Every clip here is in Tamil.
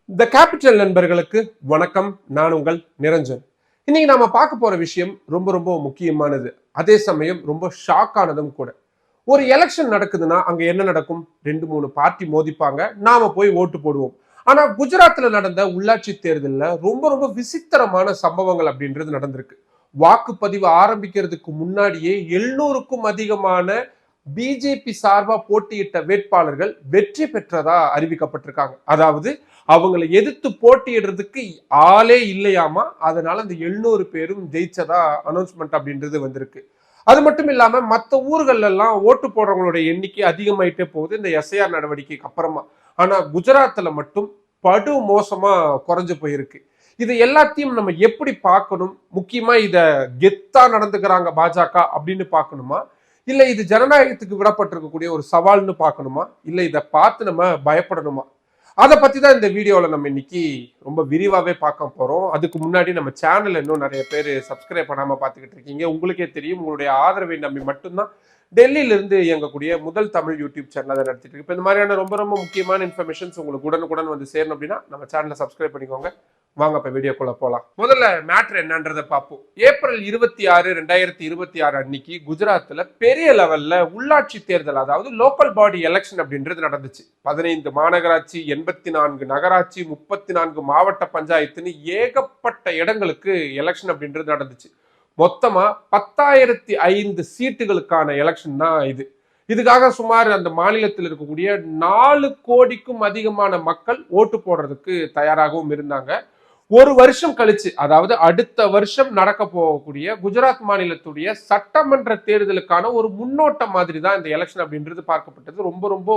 த கேபிட்டல் நண்பர்களுக்கு வணக்கம். நான் உங்கள் நிரஞ்சன். இன்னைக்கு நாம பார்க்க போற விஷயம் ரொம்ப ரொம்ப முக்கியமானது, அதே சமயம் ரொம்ப ஷாக் ஆனதும் கூட. ஒரு எலெக்ஷன் நடக்குதுன்னா அங்க என்ன நடக்கும்? 2-3 பார்ட்டி மோதிப்பாங்க, நாம போய் ஓட்டு போடுவோம். ஆனா குஜராத்ல நடந்த உள்ளாட்சி தேர்தலில் ரொம்ப ரொம்ப விசித்திரமான சம்பவங்கள் அப்படின்றது நடந்திருக்கு. வாக்குப்பதிவு ஆரம்பிக்கிறதுக்கு முன்னாடியே 700க்கும் அதிகமான பிஜேபி சார்பா போட்டியிட்ட வேட்பாளர்கள் வெற்றி பெற்றதா அறிவிக்கப்பட்டிருக்காங்க. அதாவது அவங்களை எதிர்த்து போட்டியிடுறதுக்கு ஆளே இல்லையாமா, அதனால அந்த 700 பேரும் ஜெயிச்சதா அனௌன்ஸ்மெண்ட் அப்படின்றது வந்திருக்கு. அது மட்டும் இல்லாம மற்ற ஊர்கள்ல எல்லாம் ஓட்டு போடுறவங்களுடைய எண்ணிக்கை அதிகமாயிட்டே போகுது இந்த எஸ்ஐஆர் நடவடிக்கைக்கு அப்புறமா. ஆனா குஜராத்ல மட்டும் படு மோசமா குறைஞ்சு போயிருக்கு. இது எல்லாத்தையும் நம்ம எப்படி பார்க்கணும்? முக்கியமா இத கெத்தா நடந்துக்கிறாங்க பாஜக அப்படின்னு பார்க்கணுமா, இல்ல இது ஜனநாயகத்துக்கு விடப்பட்டிருக்கக்கூடிய ஒரு சவால்னு பார்க்கணுமா, இல்ல இதை பார்த்து நம்ம பயப்படணுமா? அதை பத்தி தான் இந்த வீடியோவில் நம்ம இன்னைக்கு ரொம்ப விரிவாகவே பார்க்க போறோம். அதுக்கு முன்னாடி நம்ம சேனல் இன்னும் நிறைய பேர் சப்ஸ்கிரைப் பண்ணாம பார்த்துக்கிட்டு இருக்கீங்க. உங்களுக்கே தெரியும், உங்களுடைய ஆதரவை நம்பி மட்டும்தான் டெல்லியிலிருந்து இயங்கக்கூடிய முதல் தமிழ் யூடியூப் சேனல் அதை நடத்திட்டு இருக்கு. இப்போ இந்த மாதிரியான ரொம்ப ரொம்ப முக்கியமான இன்ஃபர்மேஷன்ஸ் உங்களுக்கு உடனுக்குடன் வந்து சேரணும் அப்படின்னா நம்ம சேனலை சப்ஸ்கிரைப் பண்ணிக்கோங்க. வாங்க இப்ப வீடியோக்குள்ள போலாம். முதல்ல மேட்ரு என்னன்றதை பார்ப்போம். ஏப்ரல் 26, 2026 அன்னைக்கு குஜராத்ல பெரிய லெவல்ல உள்ளாட்சி தேர்தல், அதாவது லோக்கல் பாடி எலெக்ஷன் அப்படின்றது நடந்துச்சு. 15 மாநகராட்சி, 84 நகராட்சி, 34 மாவட்ட பஞ்சாயத்துன்னு ஏகப்பட்ட இடங்களுக்கு எலெக்ஷன் அப்படின்றது நடந்துச்சு. மொத்தமா 10,005 சீட்டுகளுக்கான எலெக்ஷன் தான் இது. இதுக்காக சுமார் அந்த மாநிலத்தில் இருக்கக்கூடிய 4 கோடிக்கும் அதிகமான மக்கள் ஓட்டு போடுறதுக்கு தயாராகவும் இருந்தாங்க. ஒரு வருஷம் கழிச்சு, அதாவது அடுத்த வருஷம் நடக்க போகக்கூடிய குஜராத் மாநிலத்துடைய சட்டமன்ற தேர்தலுக்கான ஒரு முன்னோட்டம் மாதிரி தான் இந்த எலெக்ஷன் அப்படின்றது பார்க்கப்பட்டது. ரொம்ப ரொம்ப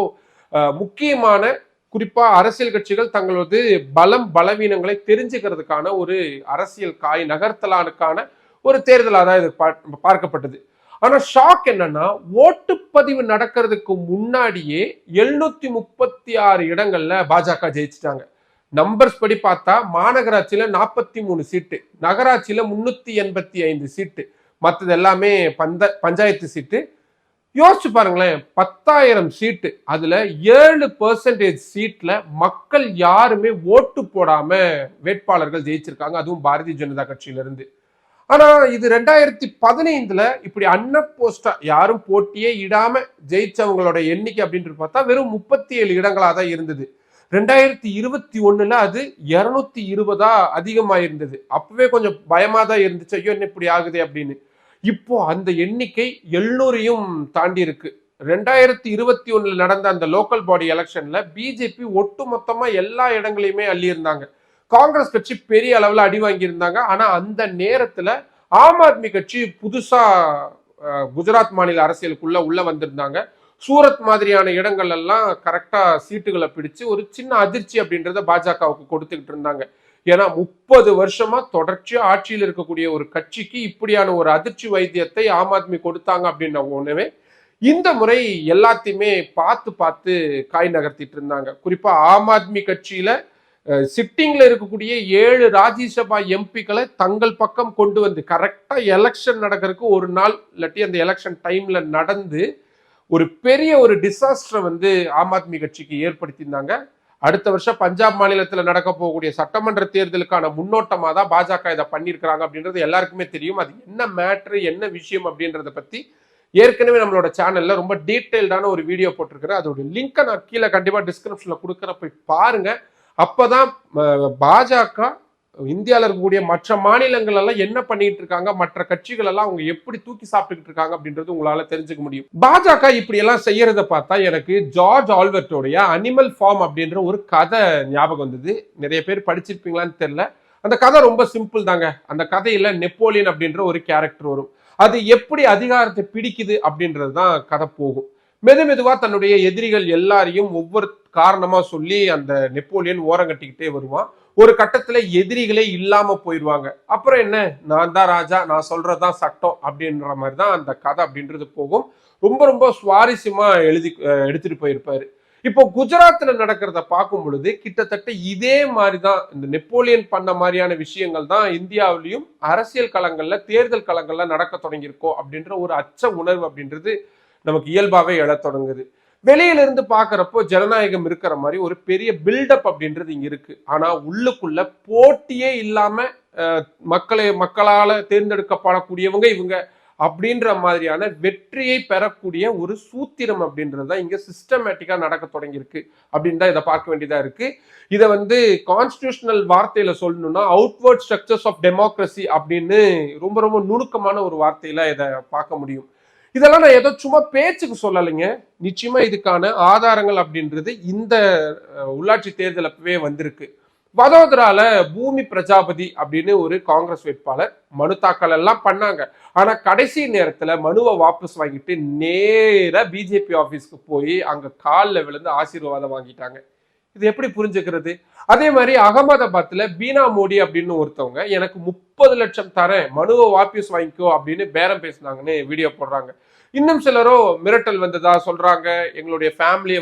முக்கியமான, குறிப்பா அரசியல் கட்சிகள் தங்களது பலம் பலவீனங்களை தெரிஞ்சுக்கிறதுக்கான ஒரு அரசியல் காய் நகர்த்தலானுக்கான ஒரு தேர்தலாக தான் இது பார்க்கப்பட்டது. ஆனா ஷாக் என்னன்னா, ஓட்டுப்பதிவு நடக்கிறதுக்கு முன்னாடியே 736 இடங்கள்ல பாஜக ஜெயிச்சிட்டாங்க. நம்பர்ஸ் படி பார்த்தா மாநகராட்சியில 43 சீட்டு, நகராட்சியில 385 சீட்டு, மற்றது எல்லாமே பஞ்சாயத்து சீட்டு. யோசிச்சு பாருங்களேன், 10,000 சீட்டு, அதுல 7% சீட்ல மக்கள் யாருமே ஓட்டு போடாம வேட்பாளர்கள் ஜெயிச்சிருக்காங்க, அதுவும் பாரதிய ஜனதா கட்சியில இருந்து. ஆனா இது 2015ல இப்படி அன்னபோஸ்டா யாரும் போட்டியே இடாம ஜெயிச்சவங்களோட எண்ணிக்கை அப்படின்னு பார்த்தா வெறும் 37 இடங்களா தான் இருந்தது. 2021ல அது 220 அதிகமாயிருந்தது. அப்பவே கொஞ்சம் பயமா தான் இருந்துச்சு, ஐயோ என்ன இப்படி ஆகுது அப்படின்னு. இப்போ அந்த எண்ணிக்கை 700ஐயும் தாண்டி இருக்கு. 2021ல நடந்த அந்த லோக்கல் பாடி எலெக்ஷன்ல பிஜேபி ஒட்டு மொத்தமா எல்லா இடங்களையுமே அள்ளி இருந்தாங்க. காங்கிரஸ் கட்சி பெரிய அளவுல அடி வாங்கி இருந்தாங்க. ஆனா அந்த நேரத்துல ஆம் ஆத்மி கட்சி புதுசா குஜராத் மாநில அரசியலுக்குள்ள உள்ள வந்திருந்தாங்க. சூரத் மாதிரியான இடங்கள் எல்லாம் கரெக்டா சீட்டுகளை பிடிச்சு ஒரு சின்ன அதிர்ச்சி அப்படின்றத பாஜகவுக்கு கொடுத்துக்கிட்டு இருந்தாங்க. ஏன்னா 30 வருஷமா தொடர்ச்சியா ஆட்சியில் இருக்கக்கூடிய ஒரு கட்சிக்கு இப்படியான ஒரு அதிர்ச்சி வைத்தியத்தை ஆம் ஆத்மி கொடுத்தாங்க அப்படின்ன உடனே இந்த முறை எல்லாத்தையுமே பார்த்து பார்த்து காய் நகர்த்திட்டு இருந்தாங்க. குறிப்பா ஆம் ஆத்மி கட்சியில சிட்டிங்ல இருக்கக்கூடிய 7 ராஜ்யசபா எம்பிக்களை தங்கள் பக்கம் கொண்டு வந்து கரெக்டா எலெக்ஷன் நடக்கிறதுக்கு ஒரு நாள் இல்லாட்டி அந்த எலெக்ஷன் டைம்ல நடந்து ஒரு பெரிய ஒரு டிசாஸ்டர் வந்து ஆம் ஆத்மி கட்சிக்கு ஏற்படுத்தியிருந்தாங்க. அடுத்த வருஷம் பஞ்சாப் மாநிலத்தில் நடக்க போகக்கூடிய சட்டமன்ற தேர்தலுக்கான முன்னோட்டமாக தான் பாஜக இதை பண்ணியிருக்கிறாங்க அப்படின்றது எல்லாருக்குமே தெரியும். அது என்ன மேட்ரு, என்ன விஷயம் அப்படின்றத பத்தி ஏற்கனவே நம்மளோட சேனல்ல ரொம்ப டீட்டெயில்டான ஒரு வீடியோ போட்டிருக்கிறேன். அதோட லிங்கை நான் கீழே கண்டிப்பா டிஸ்கிரிப்ஷன்ல கொடுக்குறேன், போய் பாருங்க. அப்பதான் பாஜக இந்தியாவில் இருக்கக்கூடிய மற்ற மாநிலங்கள் எல்லாம் என்ன பண்ணிட்டு இருக்காங்க, மற்ற கட்சிகள் எல்லாம் அவங்க எப்படி தூக்கி சாப்பிட்டுக்கிட்டு இருக்காங்க அப்படின்றது உங்களால தெரிஞ்சுக்க முடியும். பாஜக இப்படி எல்லாம் செய்யறத பார்த்தா எனக்கு ஜார்ஜ் ஆல்பர்ட்டோடைய அனிமல் ஃபார்ம் அப்படின்ற ஒரு கதை ஞாபகம் வந்தது. நிறைய பேர் படிச்சிருப்பீங்களான்னு தெரியல. அந்த கதை ரொம்ப சிம்பிள் தாங்க. அந்த கதையில நெப்போலியன் அப்படின்ற ஒரு கேரக்டர் வரும். அது எப்படி அதிகாரத்தை பிடிக்குது அப்படின்றது தான் கதை போகும். மெதுவா தன்னுடைய எதிரிகள் எல்லாரையும் ஒவ்வொரு காரணமா சொல்லி அந்த நெப்போலியன் ஓரங்கட்டிக்கிட்டே வருவான். ஒரு கட்டத்துல எதிரிகளே இல்லாம போயிடுவாங்க. அப்புறம் என்ன, நான் தான் ராஜா, நான் சொல்றதுதான் சட்டம் அப்படின்ற மாதிரி தான் அந்த கதை அப்படின்றது போகும். ரொம்ப ரொம்ப சுவாரஸ்யமா எடுத்துட்டு போயிருப்பாரு. இப்போ குஜராத்ல நடக்கிறத பார்க்கும் பொழுது கிட்டத்தட்ட இதே மாதிரிதான், இந்த நெப்போலியன் பண்ண மாதிரியான விஷயங்கள் தான் இந்தியாவிலையும் அரசியல் களங்கள்ல தேர்தல் களங்கள்ல நடக்க தொடங்கியிருக்கோம் அப்படின்ற ஒரு அச்ச உணர்வு அப்படின்றது நமக்கு இயல்பாவே எழத் தொடங்குது. வெளியில இருந்து பாக்குறப்போ ஜனநாயகம் இருக்கிற மாதிரி ஒரு பெரிய பில்டப் அப்படின்றது இங்க இருக்கு. ஆனா உள்ளுக்குள்ள போட்டியே இல்லாம மக்களால தேர்ந்தெடுக்கப்படக்கூடியவங்க இவங்க அப்படின்ற மாதிரியான வெற்றியை பெறக்கூடிய ஒரு சூத்திரம் அப்படின்றது தான் இங்க சிஸ்டமேட்டிக்கா நடக்க தொடங்கியிருக்கு அப்படின்னு தான் இதை பார்க்க வேண்டியதா இருக்கு. இதை கான்ஸ்டிடியூஷனல் வார்த்தையில சொல்லணும்னா அவுட்வர்ட் ஸ்ட்ரக்சர்ஸ் ஆஃப் டெமோக்ரஸி அப்படின்னு ரொம்ப ரொம்ப நுணுக்கமான ஒரு வார்த்தையில இதை பார்க்க முடியும். இதெல்லாம் நான் ஏதோ சும்மா பேச்சுக்கு சொல்லலைங்க. நிச்சயமா இதுக்கான ஆதாரங்கள் அப்படின்றது இந்த உள்ளாட்சி தேர்தல் அப்பவே வந்திருக்கு. வதோதரால பூமி பிரஜாபதி அப்படின்னு ஒரு காங்கிரஸ் வேட்பாளர் மனு தாக்கல் எல்லாம் பண்ணாங்க. ஆனா கடைசி நேரத்துல மனுவை வாபஸ் வாங்கிட்டு நேரா பிஜேபி ஆபீஸ்க்கு போய் அங்க காலில் விழுந்து ஆசீர்வாதம் வாங்கிட்டாங்க. இது எப்படி புரிஞ்சுக்கிறது? அதே மாதிரி அகமதாபாத்ல பீனா மோடி அப்படின்னு ஒருத்தவங்க எனக்கு 30 லட்சம் தரேன் மனுவை வாபஸ் வாங்கிக்கோ அப்படின்னு பேரம் பேசினாங்கன்னு வீடியோ போடுறாங்க. இன்னும் சிலரோ மிரட்டல் வந்ததா சொல்றாங்க, எங்களுடைய ஃபேமிலியை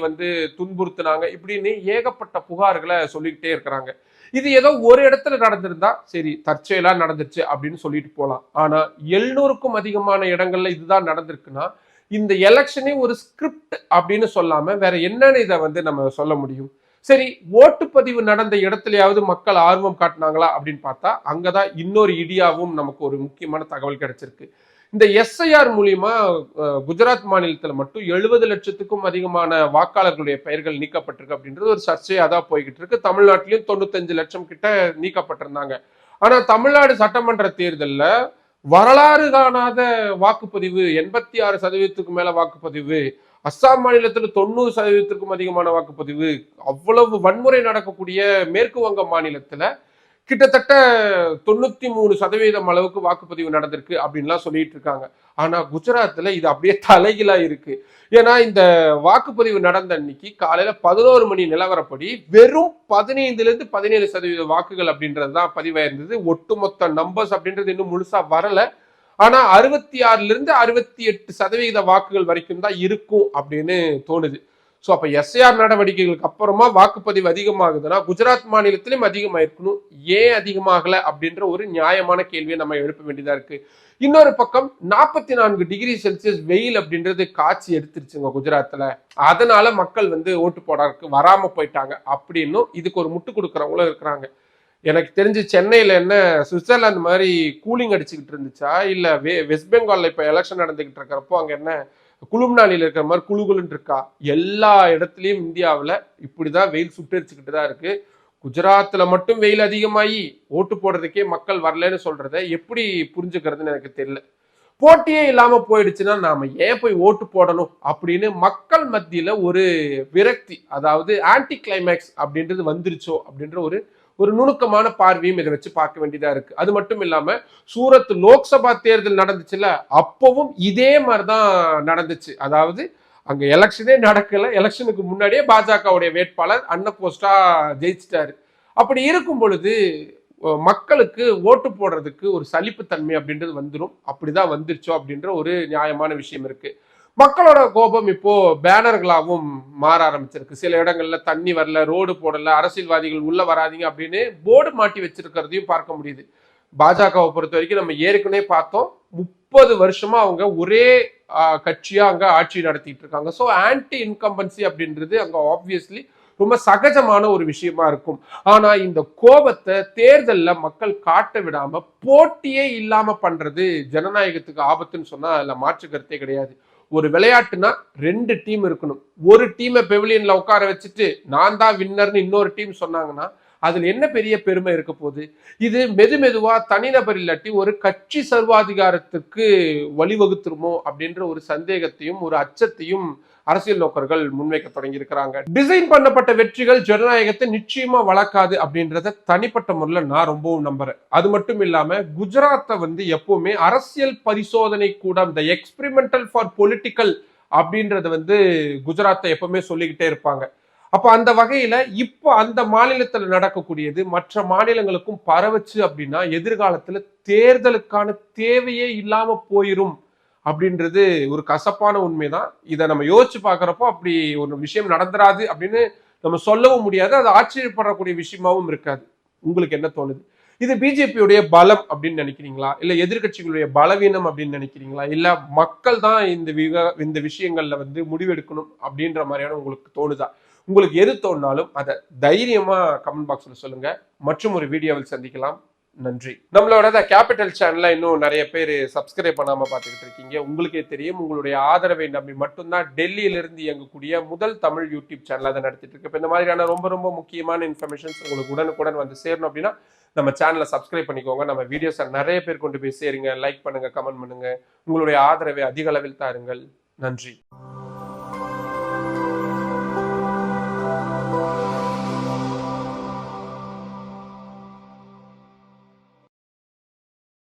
துன்புறுத்தினாங்க இப்படின்னு ஏகப்பட்ட புகார்களை சொல்லிக்கிட்டே இருக்கிறாங்க. இது ஏதோ ஒரு இடத்துல நடந்திருந்தா சரி தற்செயலா நடந்துச்சு அப்படின்னு சொல்லிட்டு போலாம். ஆனா 700க்கும் அதிகமான இடங்கள்ல இதுதான் நடந்திருக்குன்னா இந்த எலெக்ஷனே ஒரு ஸ்கிரிப்ட் அப்படின்னு சொல்லாம வேற என்னன்னு இதை நம்ம சொல்ல முடியும்? சரி, ஓட்டுப்பதிவு நடந்த இடத்துலயாவது மக்கள் ஆர்வம் காட்டினாங்களா அப்படின்னு பார்த்தா அங்கதான் இன்னொரு இடியாவும் நமக்கு ஒரு முக்கியமான தகவல் கிடைச்சிருக்கு. இந்த எஸ்ஐஆர் மூலியமா குஜராத் மாநிலத்துல மட்டும் 70 லட்சத்துக்கும் அதிகமான வாக்காளர்களுடைய பெயர்கள் நீக்கப்பட்டிருக்கு அப்படின்றது ஒரு சர்ச்சையா தான் போய்கிட்டு இருக்கு. தமிழ்நாட்டிலையும் 95 லட்சம் கிட்ட நீக்கப்பட்டிருந்தாங்க. ஆனா தமிழ்நாடு சட்டமன்ற தேர்தல்ல வரலாறு காணாத வாக்குப்பதிவு, 86% மேல வாக்குப்பதிவு, அஸ்ஸாம் மாநிலத்தில் 90%க்கும் அதிகமான வாக்குப்பதிவு, அவ்வளவு வன்முறை நடக்கக்கூடிய மேற்கு வங்க மாநிலத்துல கிட்டத்தட்ட 93% அளவுக்கு வாக்குப்பதிவு நடந்திருக்கு அப்படின்லாம் சொல்லிட்டு இருக்காங்க. ஆனா குஜராத்ல இது அப்படியே தலைகீழா இருக்கு. ஏன்னா இந்த வாக்குப்பதிவு நடந்த அன்னைக்கு காலையில 11 மணி நிலவரப்படி வெறும் 15-17% வாக்குகள் அப்படின்றதுதான் பதிவாயிருந்தது. ஒட்டுமொத்த நம்பர்ஸ் அப்படின்றது இன்னும் முழுசா வரல. ஆனா 66-68% வாக்குகள் வரைக்கும் தான் இருக்கும் அப்படின்னு தோணுது. ஸோ அப்ப எஸ்ஐஆர் நடவடிக்கைகளுக்கு அப்புறமா வாக்குப்பதிவு அதிகமாகுதுன்னா குஜராத் மாநிலத்திலும் அதிகமாயிருக்கணும். ஏன் அதிகமாகல அப்படின்ற ஒரு நியாயமான கேள்வியை நம்ம எழுப்ப வேண்டியதா இருக்கு. இன்னொரு பக்கம் 44 டிகிரி செல்சியஸ் வெயில் அப்படின்றது காட்சி எடுத்துருச்சுங்க குஜராத்ல. அதனால மக்கள் ஓட்டு போடறதுக்கு வராம போயிட்டாங்க அப்படின்னு இதுக்கு ஒரு முட்டு கொடுக்குறவங்களும் இருக்கிறாங்க. எனக்கு தெரிஞ்சு சென்னையில என்ன சுவிட்சர்லாந்து மாதிரி கூலிங் அடிச்சுக்கிட்டு இருந்துச்சா இல்ல வெஸ்ட் பெங்கால்ல இப்ப எலெக்ஷன் நடந்துகிட்டு இருக்கிறப்போ அங்க என்ன குளும்னாலியில் இருக்கிற மாதிரி குழுகுலுன்னு இருக்கா? எல்லா இடத்துலயும் இந்தியாவில் இப்படிதான் வெயில் சுட்டரிச்சுக்கிட்டு தான் இருக்கு. குஜராத்ல மட்டும் வெயில் அதிகமாகி ஓட்டு போடுறதுக்கே மக்கள் வரலன்னு சொல்றத எப்படி புரிஞ்சுக்கிறதுன்னு எனக்கு தெரியல. போட்டியே இல்லாம போயிடுச்சுன்னா நாம ஏன் போய் ஓட்டு போடணும் அப்படின்னு மக்கள் மத்தியில ஒரு விரக்தி, அதாவது ஆன்டி கிளைமேக்ஸ் அப்படின்றது வந்துருச்சோ அப்படின்ற ஒரு நுணுக்கமான பார்வையும் இதை வச்சு பார்க்க வேண்டியதா இருக்கு. அது மட்டும் இல்லாம சூரத் லோக்சபா தேர்தல் நடந்துச்சுல, அப்பவும் இதே மாதிரிதான் நடந்துச்சு. அதாவது அங்க எலெக்ஷனே நடக்கல, எலெக்ஷனுக்கு முன்னாடியே பாஜகவுடைய வேட்பாளர் அன்னபோஸ்டா ஜெயிச்சிட்டாரு. அப்படி இருக்கும் பொழுது மக்களுக்கு ஓட்டு போடுறதுக்கு ஒரு சலிப்புத்தன்மை அப்படின்றது வந்துடும். அப்படிதான் வந்துருச்சோ அப்படின்ற ஒரு நியாயமான விஷயம் இருக்கு. மக்களோட கோபம் இப்போ பேனர்களாகவும் மாற ஆரம்பிச்சிருக்கு. சில இடங்கள்ல தண்ணி வரல, ரோடு போடல, அரசியல்வாதிகள் உள்ள வராதிங்க அப்படின்னு போர்டு மாட்டி வச்சிருக்கிறதையும் பார்க்க முடியுது. பாஜகவை பொறுத்த வரைக்கும் நம்ம ஏற்கனவே பார்த்தோம், 30 வருஷமா அவங்க ஒரே கட்சியா அங்க ஆட்சி நடத்திட்டு இருக்காங்க. ஸோ ஆன்டி இன்கம்பன்சி அப்படின்றது அங்க ஆப்வியஸ்லி ரொம்ப சகஜமான ஒரு விஷயமா இருக்கும். ஆனா இந்த கோபத்தை தேர்தல்ல மக்கள் காட்ட விடாம போட்டியே இல்லாம பண்றது ஜனநாயகத்துக்கு ஆபத்துன்னு சொன்னா அதுல மாற்று கருத்தே கிடையாது. ஒரு விளையாட்டுனா 2 டீம் இருக்கணும். ஒரு டீமை பெவிலியன்ல உட்கார வச்சுட்டு நான் தான் வின்னர்னு இன்னொரு டீம் சொன்னாங்கன்னா அதுல என்ன பெரிய பெருமை இருக்க போகுது? இது மெதுவா தனிநபர் இல்லாட்டி ஒரு கட்சி சர்வாதிகாரத்துக்கு வழிவகுத்துருமோ அப்படின்ற ஒரு சந்தேகத்தையும் ஒரு அச்சத்தையும் அரசியல் நோக்கர்கள் முன்வைக்க தொடங்கி இருக்கிறாங்க. டிசைன் பண்ணப்பட்ட வெற்றிகள் ஜனநாயகத்தை நிச்சயமா வளர்க்காது அப்படின்றத தனிப்பட்ட முறையில் நான் ரொம்பவும் நம்புறேன். அது மட்டும் இல்லாம குஜராத்தை எப்பவுமே அரசியல் பரிசோதனை கூட இந்த எக்ஸ்பெரிமெண்டல் ஃபார் பொலிட்டிக்கல் அப்படின்றத குஜராத்தை எப்பவுமே சொல்லிக்கிட்டே இருப்பாங்க. அப்ப அந்த வகையில இப்போ அந்த மாநிலத்துல நடக்கக்கூடியது மற்ற மாநிலங்களுக்கும் பரவச்சு அப்படின்னா எதிர்காலத்துல தேர்தலுக்கான தேவையே இல்லாம போயிரும் அப்படின்றது ஒரு கசப்பான உண்மைதான். இதை நம்ம யோசிச்சு பாக்குறப்போ அப்படி ஒரு விஷயம் நடந்துராது அப்படின்னு நம்ம சொல்லவும் முடியாது. அது ஆச்சரியப்படக்கூடிய விஷயமாவும் இருக்காது. உங்களுக்கு என்ன தோணுது? இது பிஜேபியுடைய பலம் அப்படின்னு நினைக்கிறீங்களா, இல்ல எதிர்கட்சிகளுடைய பலவீனம் அப்படின்னு நினைக்கிறீங்களா, இல்ல மக்கள் தான் இந்த விஷயங்கள்ல வந்து முடிவெடுக்கணும் அப்படின்ற மாதிரியான உங்களுக்கு தோணுதா? உங்களுக்கு எது தோணுனாலும் அதை தைரியமா கமெண்ட் பாக்ஸ்ல சொல்லுங்க. மற்றும் ஒரு வீடியோவில் சந்திக்கலாம். நன்றி. நம்மளோட கேபிட்டல் சேனல்ல இன்னும் நிறைய பேர் சப்ஸ்கிரைப் பண்ணாம பார்த்துக்கிட்டு இருக்கீங்க. உங்களுக்கே தெரியும், உங்களுடைய ஆதரவை நம்பி மட்டும்தான் டெல்லியிலிருந்து இயங்கக்கூடிய முதல் தமிழ் யூடியூப் சேனல் அதை நடத்திட்டு இருக்கு. இப்போ இந்த மாதிரியான ரொம்ப ரொம்ப முக்கியமான இன்ஃபர்மேஷன்ஸ் உங்களுக்கு உடனுக்குடன் வந்து சேரணும் அப்படின்னா நம்ம சேனலை சப்ஸ்கிரைப் பண்ணிக்கோங்க. நம்ம வீடியோஸை நிறைய பேர் கொண்டு போய் சேருங்க. லைக் பண்ணுங்க, கமெண்ட் பண்ணுங்க. உங்களுடைய ஆதரவை அதிக அளவில் தாருங்கள். நன்றி.